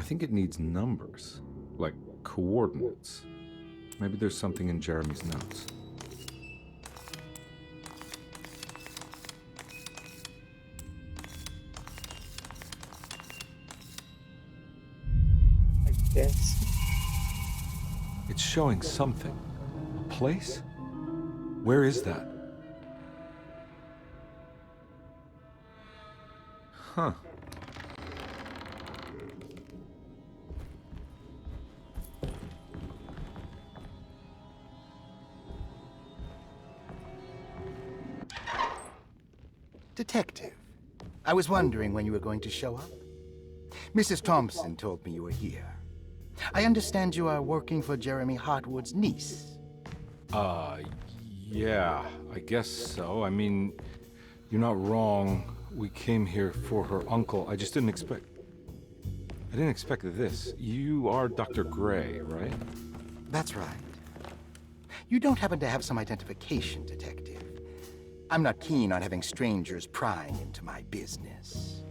think it needs numbers, like coordinates. Maybe there's something in Jeremy's notes. I guess. It's showing something. A place? Where is that? Huh. Detective, I was wondering when you were going to show up. Mrs. Thompson told me you were here. I understand you are working for Jeremy Hartwood's niece. Yeah, I guess so. I mean, you're not wrong. We came here for her uncle. I just didn't expect... I didn't expect this. You are Dr. Gray, right? That's right. You don't happen to have some identification, Detective. I'm not keen on having strangers prying into my business.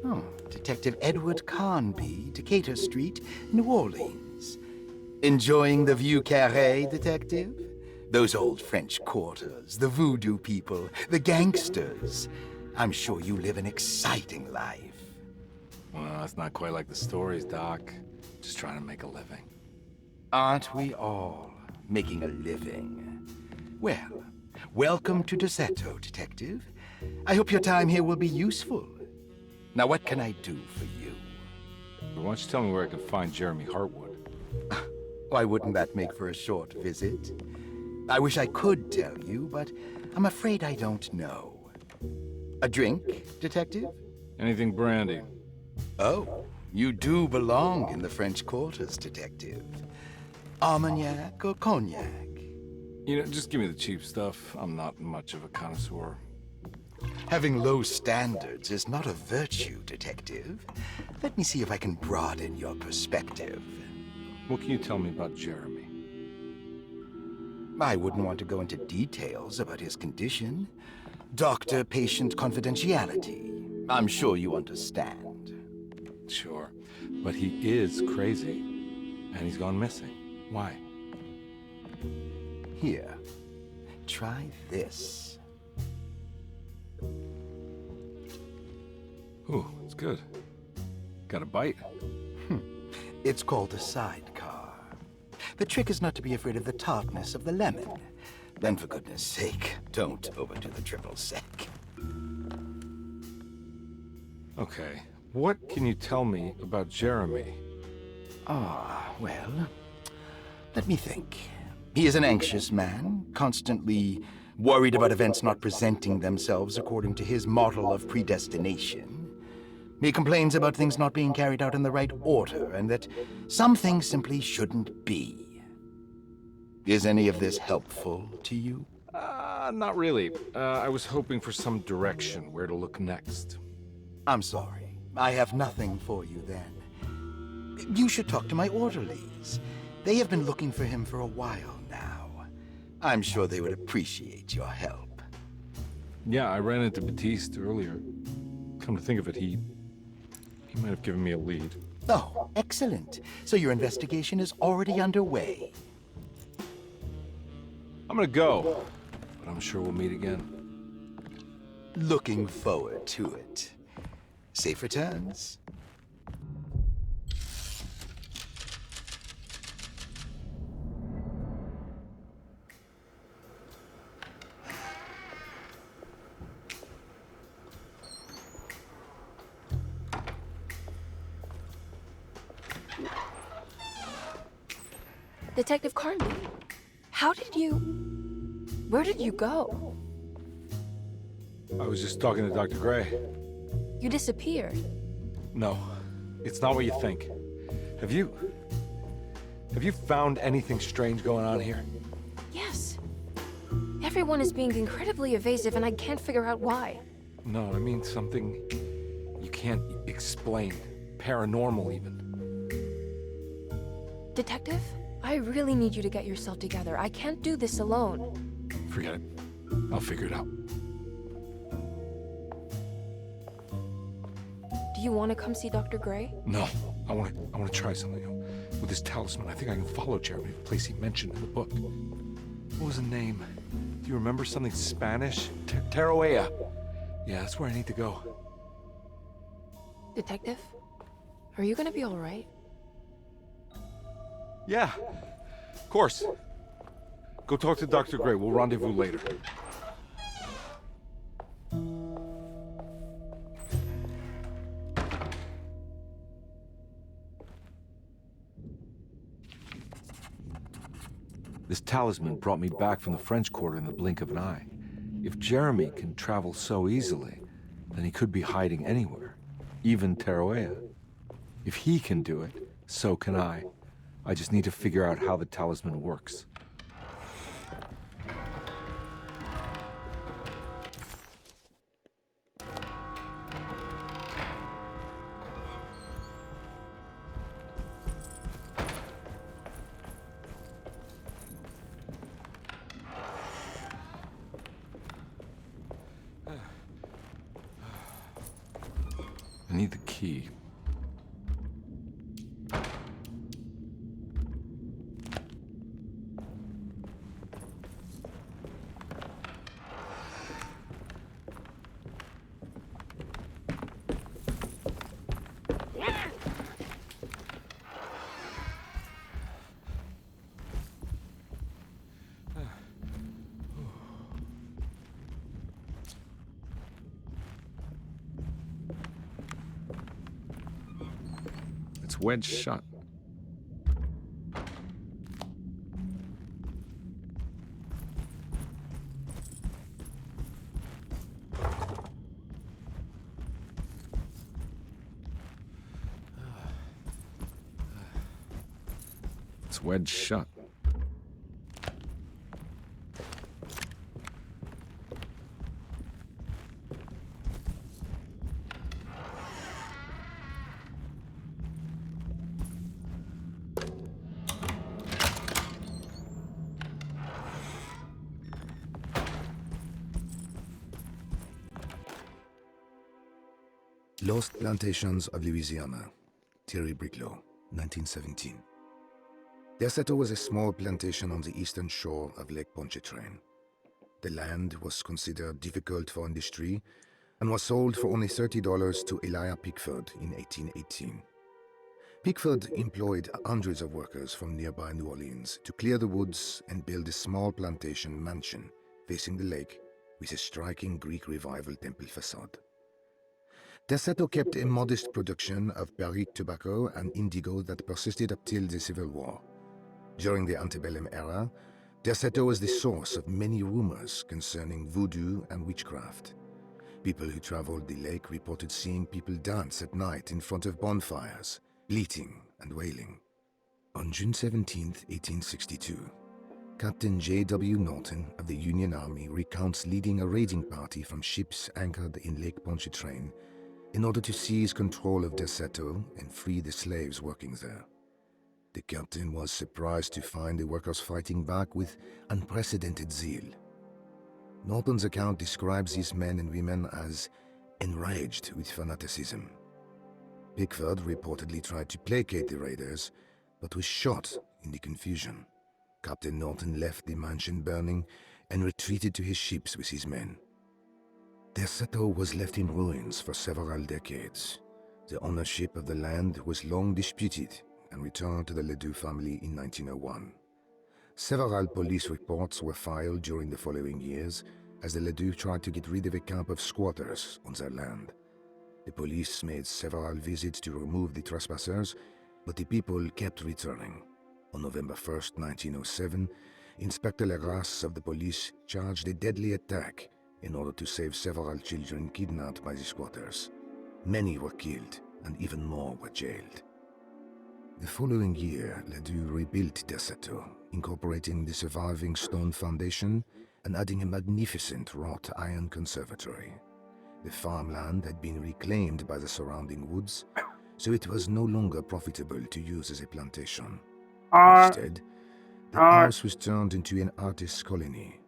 Oh, Detective Edward Carnby, Decatur Street, New Orleans. Enjoying the Vieux Carré, Detective? Those old French quarters, the voodoo people, the gangsters. I'm sure you live an exciting life. Well, it's not quite like the stories, Doc. Just trying to make a living. Aren't we all making a living? Well, welcome to Deseto, Detective. I hope your time here will be useful. Now, what can I do for you? Why don't you tell me where I can find Jeremy Hartwood? Why wouldn't that make for a short visit? I wish I could tell you, but I'm afraid I don't know. A drink, Detective? Anything brandy. Oh, you do belong in the French quarters, Detective. Armagnac or cognac? You know, just give me the cheap stuff. I'm not much of a connoisseur. Having low standards is not a virtue, Detective. Let me see if I can broaden your perspective. What can you tell me about Jeremy? I wouldn't want to go into details about his condition. Doctor-patient confidentiality. I'm sure you understand. Sure, but he is crazy, and he's gone missing. Why? Here, try this. Ooh, it's good. Got a bite? It's called a sidecar. The trick is not to be afraid of the tartness of the lemon. Then, for goodness sake, don't overdo the triple sec. Okay, what can you tell me about Jeremy? Well, let me think. He is an anxious man, constantly worried about events not presenting themselves according to his model of predestination. He complains about things not being carried out in the right order, and that some things simply shouldn't be. Is any of this helpful to you? Not really. I was hoping for some direction where to look next. I'm sorry. I have nothing for you then. You should talk to my orderlies. They have been looking for him for a while now. I'm sure they would appreciate your help. Yeah, I ran into Batiste earlier. Come to think of it, he might have given me a lead. Oh, excellent. So your investigation is already underway. I'm gonna go, but I'm sure we'll meet again. Looking forward to it. Safe returns. Detective Carnby, where did you go? I was just talking to Dr. Gray. You disappeared. No, it's not what you think. Have you found anything strange going on here? Yes. Everyone is being incredibly evasive and I can't figure out why. No, I mean something you can't explain. Paranormal, even. Detective, I really need you to get yourself together. I can't do this alone. Forget it. I'll figure it out. Do Do you want to come see Dr. Gray? No, I want to try something. With this talisman, I think I can follow Jeremy to the place he mentioned in the book. What was the name? Do you remember something Spanish? Tarawea. Yeah, that's where I need to go. Detective? Are you gonna be alright? Yeah, of course. Go talk to Dr. Gray. We'll rendezvous later. This talisman brought me back from the French Quarter in the blink of an eye. If Jeremy can travel so easily, then he could be hiding anywhere, even Tarawea. If he can do it, so can I. I just need to figure out how the talisman works. I need the key. It's wedged shut. It's wedged shut. Lost Plantations of Louisiana, Thierry Briclot, 1917. Derceto was a small plantation on the eastern shore of Lake Pontchartrain. The land was considered difficult for industry and was sold for only $30 to Elijah Pickford in 1818. Pickford employed hundreds of workers from nearby New Orleans to clear the woods and build a small plantation mansion facing the lake with a striking Greek Revival temple facade. Derceto kept a modest production of Barrique tobacco and indigo that persisted up till the Civil War. During the antebellum era, Derceto was the source of many rumors concerning voodoo and witchcraft. People who traveled the lake reported seeing people dance at night in front of bonfires, bleating and wailing. On June 17, 1862, Captain J.W. Norton of the Union Army recounts leading a raiding party from ships anchored in Lake Pontchartrain in order to seize control of Derceto and free the slaves working there. The captain was surprised to find the workers fighting back with unprecedented zeal. Norton's account describes these men and women as enraged with fanaticism. Pickford reportedly tried to placate the raiders, but was shot in the confusion. Captain Norton left the mansion burning and retreated to his ships with his men. Derceto was left in ruins for several decades. The ownership of the land was long disputed and returned to the Ledoux family in 1901. Several police reports were filed during the following years as the Ledoux tried to get rid of a camp of squatters on their land. The police made several visits to remove the trespassers, but the people kept returning. On November 1st, 1907, Inspector Legras of the police charged a deadly attack in order to save several children kidnapped by the squatters. Many were killed, and even more were jailed. The following year, Ledoux rebuilt Derceto, incorporating the surviving stone foundation and adding a magnificent wrought iron conservatory. The farmland had been reclaimed by the surrounding woods, so it was no longer profitable to use as a plantation. Instead, the house was turned into an artist's colony.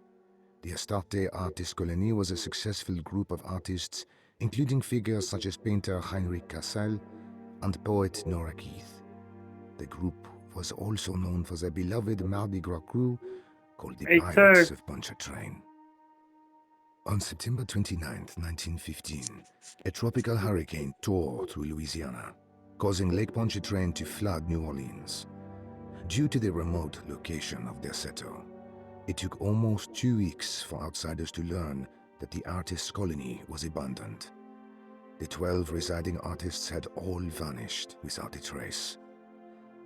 The Astarte Artist Colony was a successful group of artists including figures such as painter Heinrich Cassel and poet Nora Keith. The group was also known for their beloved Mardi Gras crew called the Hey, Pirates sir. of Pontchartrain. On September 29, 1915, a tropical hurricane tore through Louisiana, causing Lake Pontchartrain to flood New Orleans. Due to the remote location of Derceto, it took almost 2 weeks for outsiders to learn that the artists' colony was abandoned. The 12 residing artists had all vanished without a trace.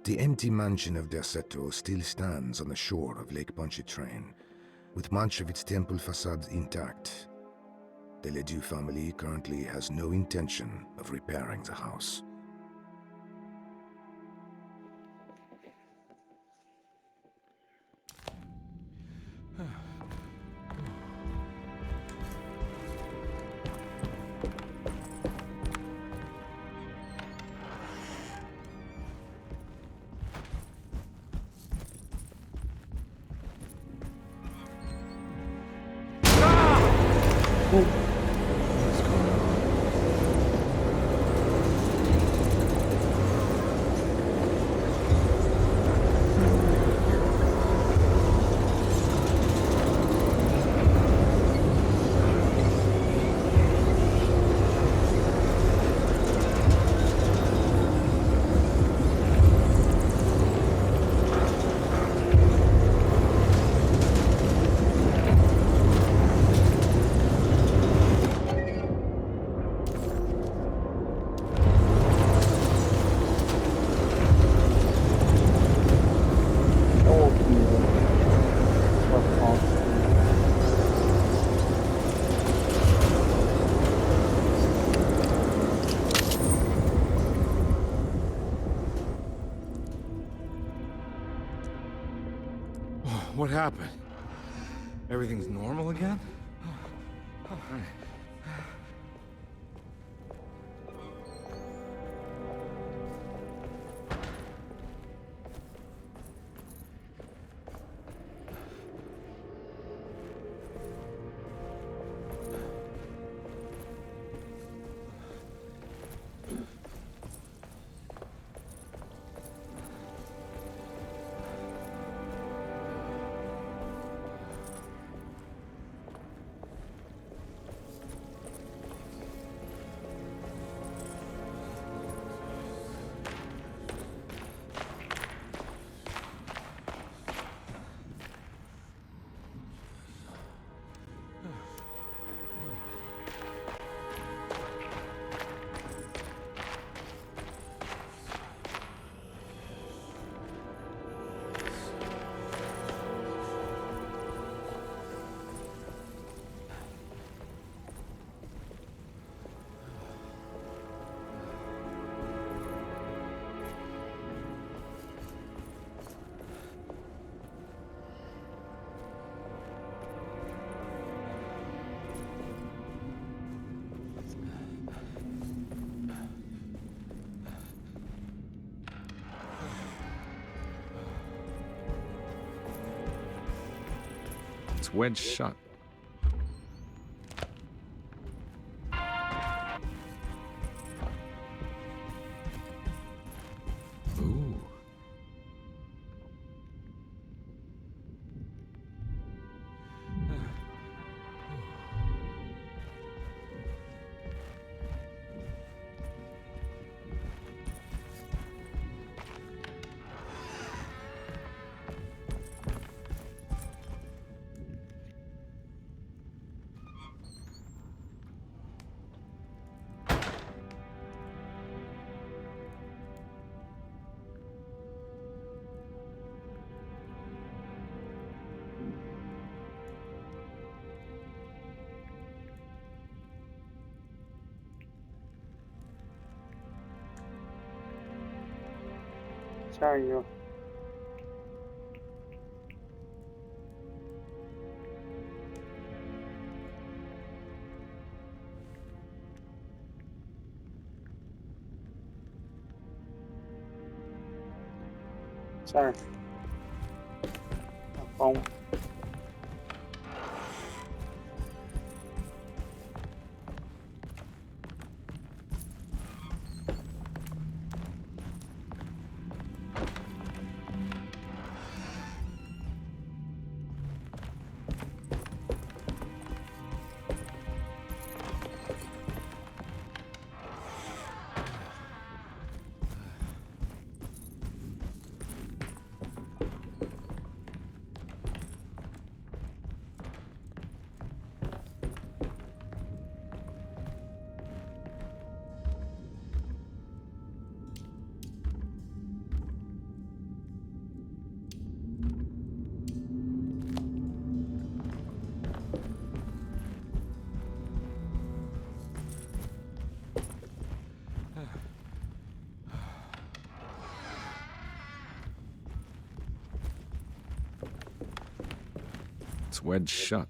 The empty mansion of Derceto still stands on the shore of Lake Pontchartrain, with much of its temple facade intact. The Ledoux family currently has no intention of repairing the house. What happened? Everything's normal again? It's wedged shut. Ooh. Sorry, yo. Sorry. My phone. wedged shut.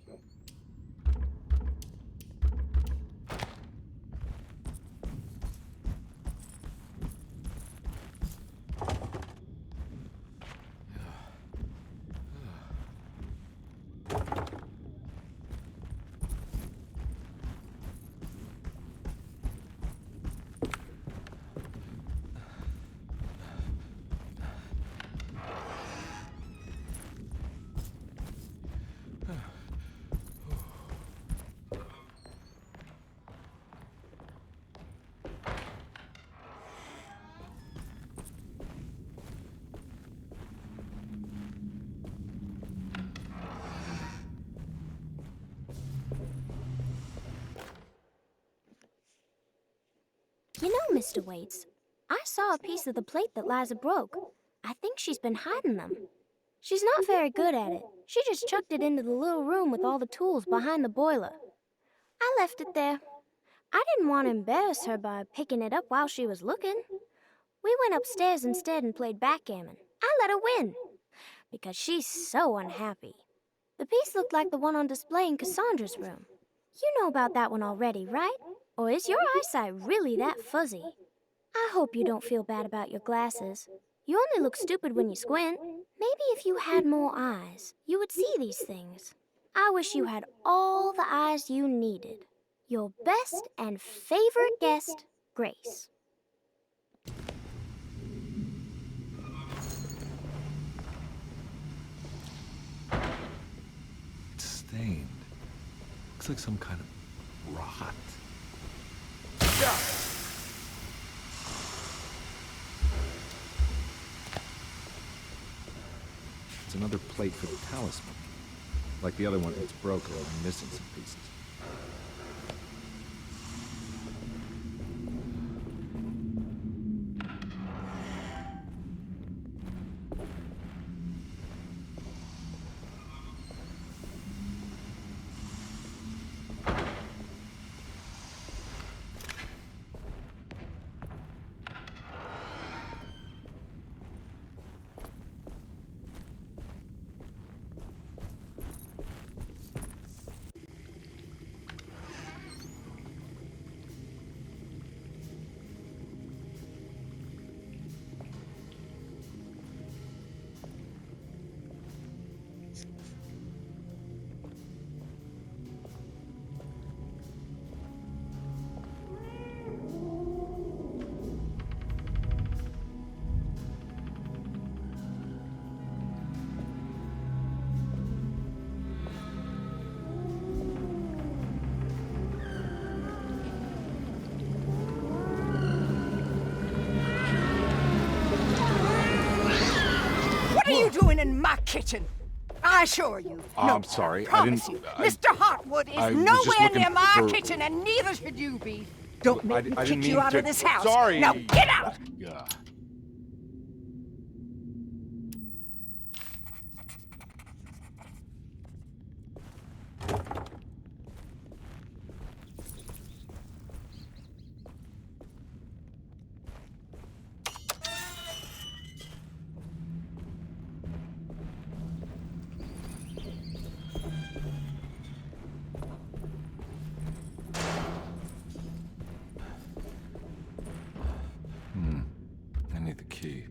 You know, Mr. Waits, I saw a piece of the plate that Liza broke. I think she's been hiding them. She's not very good at it. She just chucked it into the little room with all the tools behind the boiler. I left it there. I didn't want to embarrass her by picking it up while she was looking. We went upstairs instead and played backgammon. I let her win, because she's so unhappy. The piece looked like the one on display in Cassandra's room. You know about that one already, right? Or is your eyesight really that fuzzy? I hope you don't feel bad about your glasses. You only look stupid when you squint. Maybe if you had more eyes, you would see these things. I wish you had all the eyes you needed. Your best and favorite guest, Grace. It's stained. Looks like some kind of rot. It's another plate for the talisman. Like the other one, it's broken and missing some pieces. What are you doing in my kitchen? I assure you. I'm sorry, I promise didn't- you, I- Mr. Hotwood is I was just nowhere looking near my for- kitchen, and neither should you be. Don't I make me didn't kick mean you out to- of this house. Sorry. Now get out! Yeah. I need the key.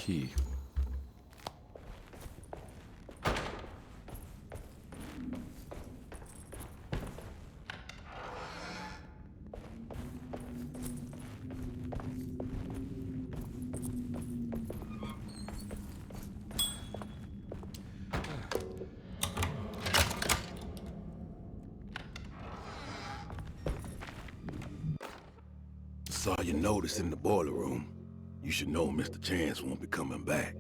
key. Saw your notice in the boiler room. You should know Mr. Chance won't be coming back.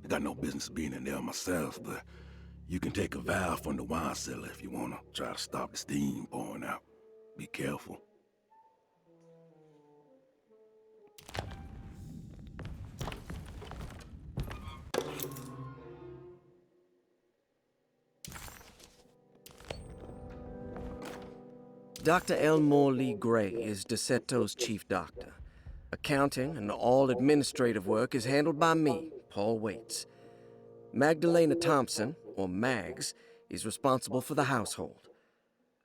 I got no business being in there myself, but you can take a valve from the wine cellar if you wanna try to stop the steam pouring out. Be careful. Dr. Elmore Lee Gray is DeSeto's chief doctor. Accounting and all administrative work is handled by me, Paul Waits. Magdalena Thompson, or Mags, is responsible for the household.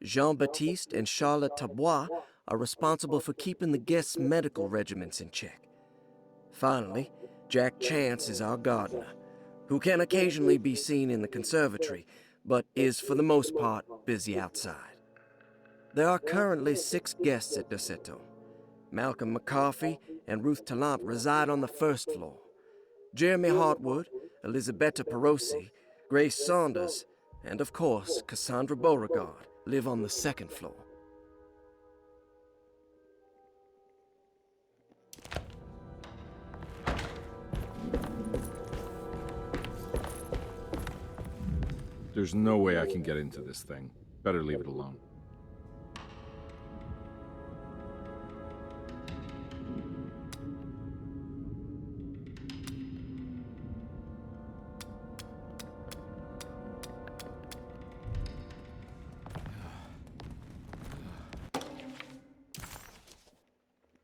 Jean-Baptiste and Charlotte Tabois are responsible for keeping the guests' medical regimens in check. Finally, Jack Chance is our gardener, who can occasionally be seen in the conservatory, but is for the most part busy outside. There are currently 6 guests at DeSeto. Malcolm McCarthy and Ruth Tallant reside on the first floor. Jeremy Hartwood, Elisabetta Perosi, Grace Saunders, and of course, Cassandra Beauregard live on the second floor. There's no way I can get into this thing. Better leave it alone.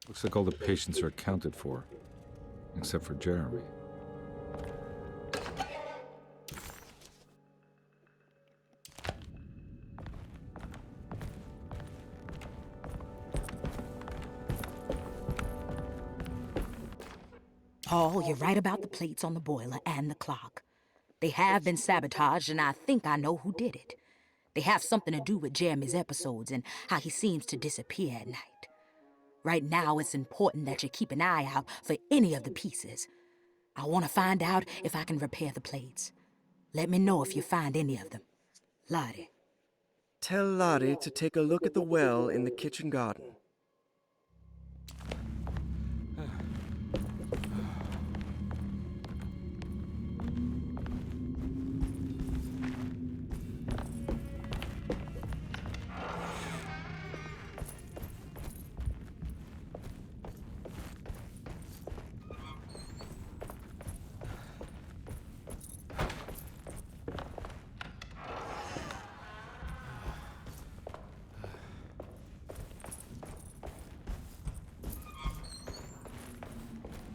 Looks like all the patients are accounted for, except for Jeremy. Paul, you're right about the plates on the boiler and the clock. They have been sabotaged, and I think I know who did it. They have something to do with Jeremy's episodes and how he seems to disappear at night. Right now, it's important that you keep an eye out for any of the pieces. I want to find out if I can repair the plates. Let me know if you find any of them. Lottie. Tell Lottie to take a look at the well in the kitchen garden.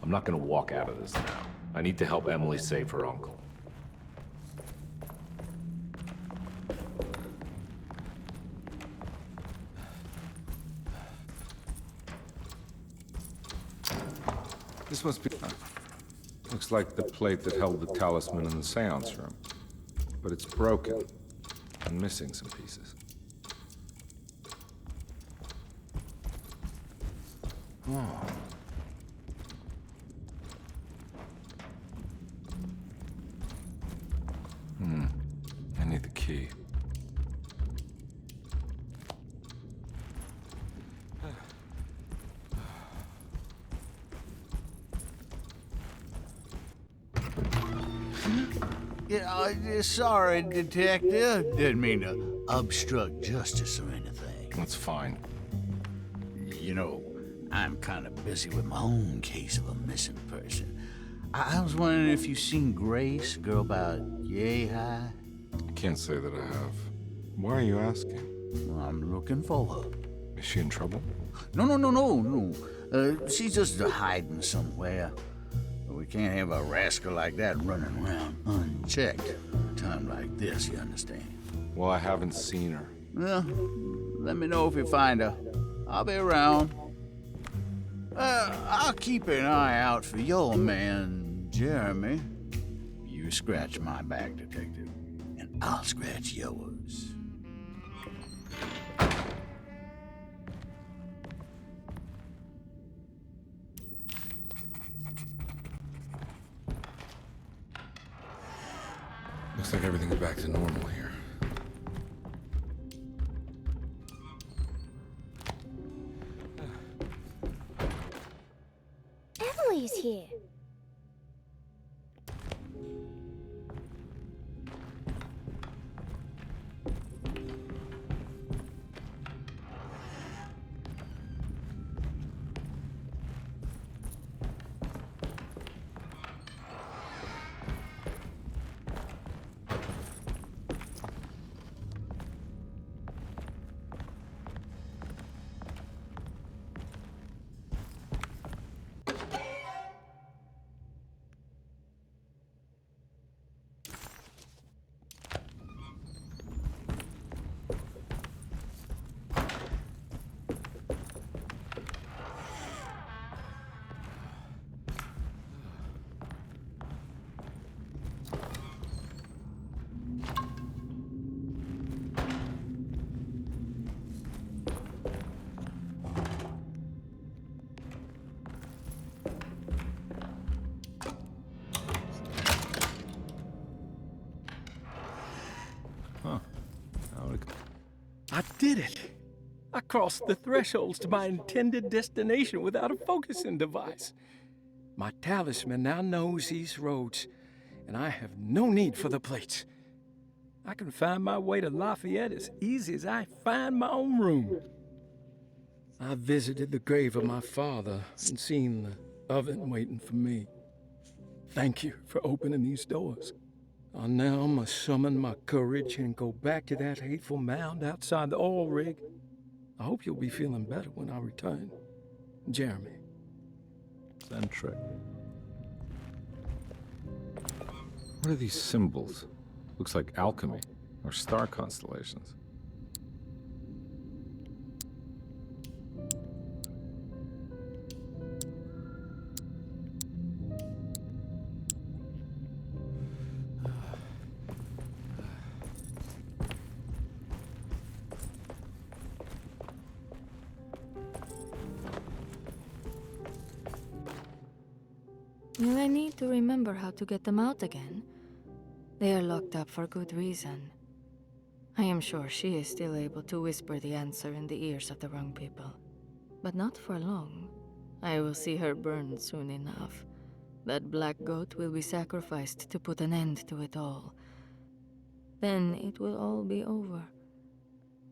I'm not gonna walk out of this now. I need to help Emily save her uncle. This must be... Looks like the plate that held the talisman in the seance room. But it's broken and missing some pieces. Oh. I need the key. Yeah, sorry, Detective. Didn't mean to obstruct justice or anything. That's fine. You know, I'm kind of busy with my own case of a missing person. I was wondering if you've seen Grace, a girl about yay high? I can't say that I have. Why are you asking? Well, I'm looking for her. Is she in trouble? No. She's just hiding somewhere. We can't have a rascal like that running around unchecked at a time like this, you understand? Well, I haven't seen her. Well, let me know if you find her. I'll be around. I'll keep an eye out for your man, Jeremy, you scratch my back, Detective, and I'll scratch yours. Looks like everything's back to normal here. Emily's here. I did it! I crossed the thresholds to my intended destination without a focusing device. My talisman now knows these roads, and I have no need for the plates. I can find my way to Lafayette as easy as I find my own room. I visited the grave of my father and seen the oven waiting for me. Thank you for opening these doors. I now must summon my courage and go back to that hateful mound outside the oil rig. I hope you'll be feeling better when I return. Jeremy. Centric. What are these symbols? Looks like alchemy, or star constellations. Will I need to remember how to get them out again? They are locked up for good reason. I am sure she is still able to whisper the answer in the ears of the wrong people. But not for long. I will see her burned soon enough. That black goat will be sacrificed to put an end to it all. Then it will all be over.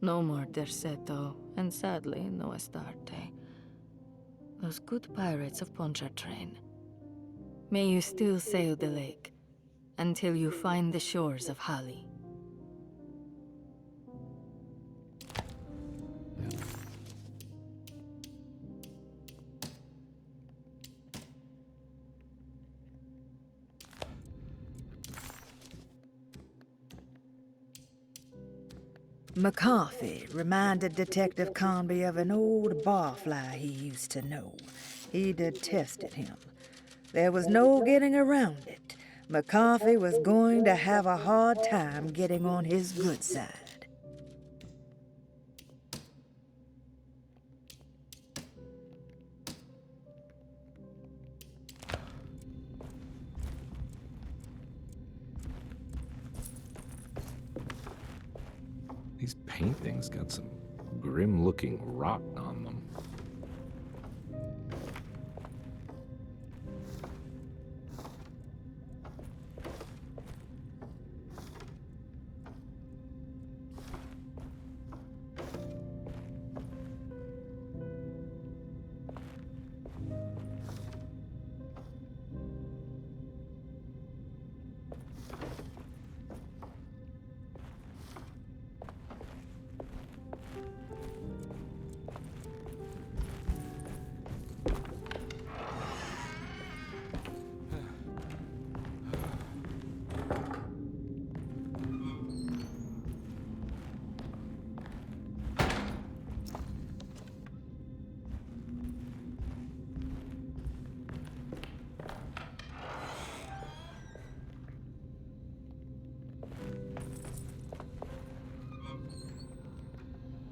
No more Derceto, and sadly, no Astarte. Those good pirates of Pontchartrain. May you still sail the lake, until you find the shores of Hali. McCarthy reminded Detective Conby of an old barfly he used to know. He detested him. There was no getting around it. McCarthy was going to have a hard time getting on his good side. These paintings got some grim-looking rot on them.